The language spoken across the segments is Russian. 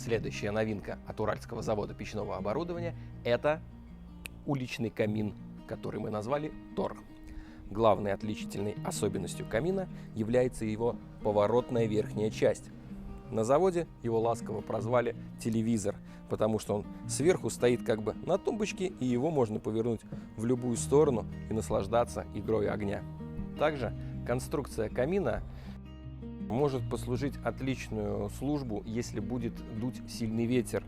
Следующая новинка от Уральского завода печного оборудования – это уличный камин, который мы назвали Тор. Главной отличительной особенностью камина является его поворотная верхняя часть. На заводе его ласково прозвали телевизор, потому что он сверху стоит как бы на тумбочке, и его можно повернуть в любую сторону и наслаждаться игрой огня. Также конструкция камина может послужить отличную службу, если будет дуть сильный ветер.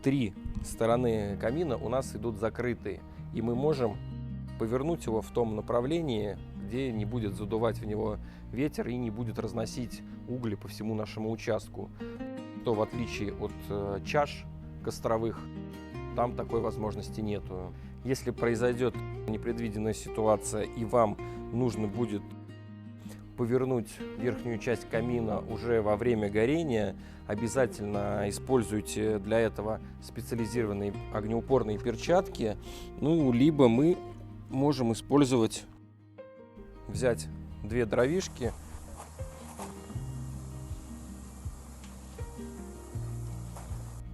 3 стороны камина у нас идут закрытые, и мы можем повернуть его в том направлении, где не будет задувать в него ветер и не будет разносить угли по всему нашему участку. То в отличие от чаш костровых, там такой возможности нету. Если произойдет непредвиденная ситуация и вам нужно будет повернуть верхнюю часть камина уже во время горения, обязательно используйте для этого специализированные огнеупорные перчатки. Либо мы можем использовать, взять 2 дровишки,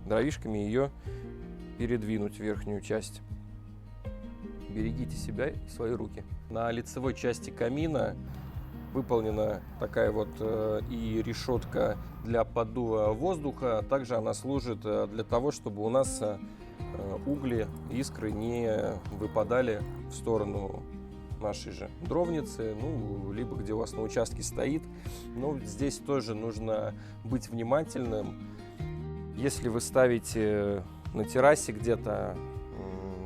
дровишками ее передвинуть в верхнюю часть. Берегите себя и свои руки. На лицевой части камина выполнена такая вот и решетка для поддува воздуха. Также она служит для того, чтобы у нас угли, искры не выпадали в сторону нашей же дровницы, либо где у вас на участке стоит. Но здесь тоже нужно быть внимательным. Если вы ставите на террасе где-то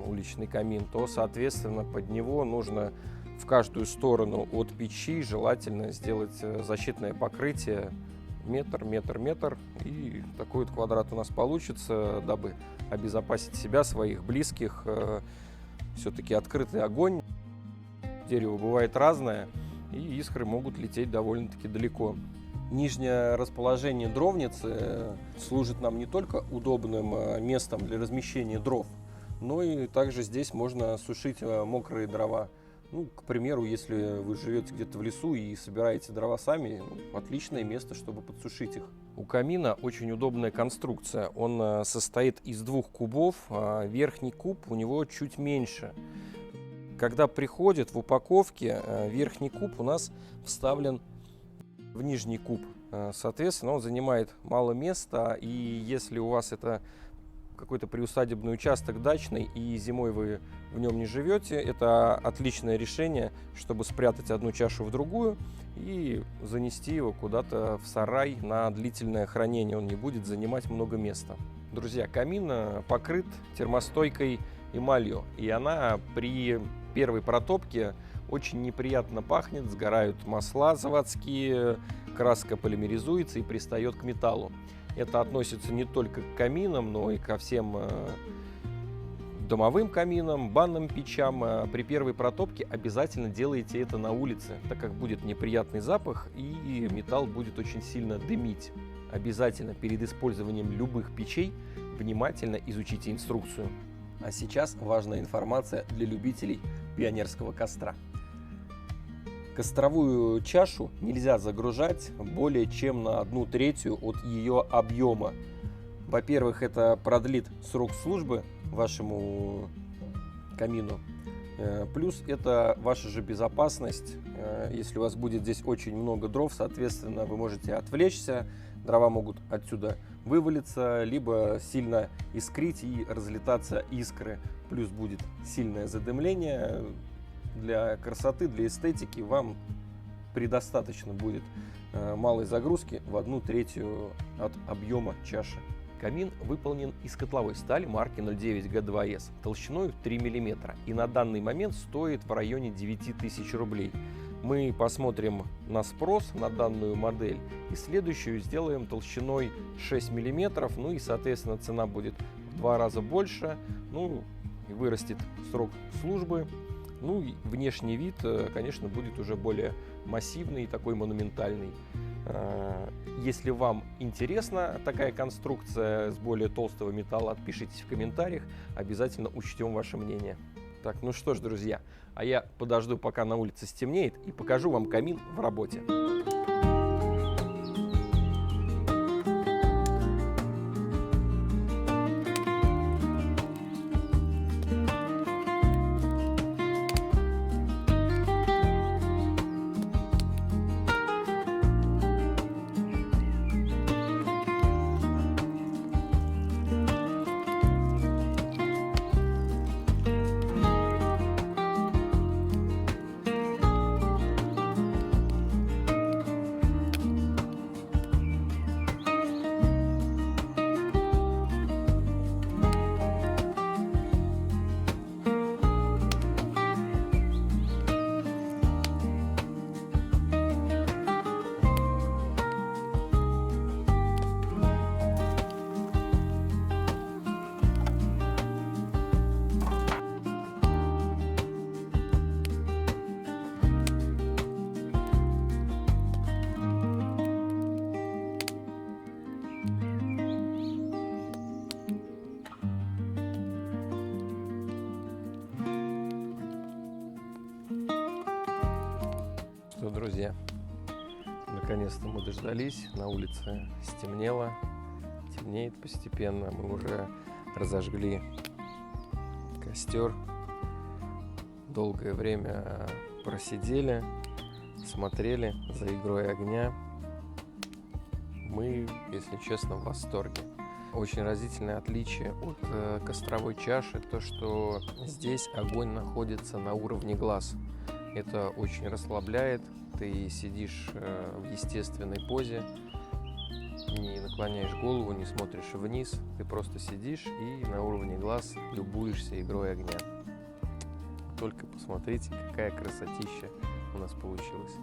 уличный камин, то, соответственно, под него нужно в каждую сторону от печи желательно сделать защитное покрытие метр, и такой вот квадрат у нас получится, дабы обезопасить себя, своих близких. Все-таки открытый огонь, дерево бывает разное, и искры могут лететь довольно-таки далеко. Нижнее расположение дровницы служит нам не только удобным местом для размещения дров, но и также здесь можно сушить мокрые дрова. К примеру, если вы живете где-то в лесу и собираете дрова сами, отличное место, чтобы подсушить их. У камина очень удобная конструкция. Он состоит из 2 кубов, верхний куб у него чуть меньше. Когда приходит в упаковке, верхний куб у нас вставлен в нижний куб. Соответственно, он занимает мало места, и если у вас это какой-то приусадебный участок дачный, и зимой вы в нем не живете, это отличное решение, чтобы спрятать одну чашу в другую и занести его куда-то в сарай на длительное хранение. Он не будет занимать много места. Друзья, камин покрыт термостойкой эмалью, и она при первой протопке очень неприятно пахнет, сгорают масла заводские, краска полимеризуется и пристает к металлу. Это относится не только к каминам, но и ко всем домовым каминам, банным печам. При первой протопке обязательно делайте это на улице, так как будет неприятный запах и металл будет очень сильно дымить. Обязательно перед использованием любых печей внимательно изучите инструкцию. А сейчас важная информация для любителей пионерского костра. Костровую чашу нельзя загружать более чем на 1/3 от ее объема. Во-первых, это продлит срок службы вашему камину. Плюс это ваша же безопасность. Если у вас будет здесь очень много дров, соответственно, вы можете отвлечься, дрова могут отсюда вывалиться, либо сильно искрить и разлетаться искры. Плюс будет сильное задымление. Для красоты, для эстетики вам предостаточно будет малой загрузки в 1/3 от объема чаши. Камин выполнен из котловой стали марки 09G2S толщиной в 3 мм и на данный момент стоит в районе 9000 рублей. Мы посмотрим на спрос на данную модель и следующую сделаем толщиной 6 мм, и соответственно цена будет в 2 раза больше, и вырастет срок службы. И внешний вид, конечно, будет уже более массивный, такой монументальный. Если вам интересна такая конструкция с более толстого металла, отпишитесь в комментариях, обязательно учтем ваше мнение. Так, что ж, друзья, а я подожду, пока на улице стемнеет, и покажу вам камин в работе. Друзья, наконец-то мы дождались. На улице стемнело, темнеет постепенно. Мы уже разожгли костер. Долгое время просидели, смотрели за игрой огня. Мы, если честно, в восторге. Очень разительное отличие от костровой чаши, то что здесь огонь находится на уровне глаз. Это очень расслабляет, ты сидишь в естественной позе, не наклоняешь голову, не смотришь вниз, ты просто сидишь и на уровне глаз любуешься игрой огня. Только посмотрите, какая красотища у нас получилась.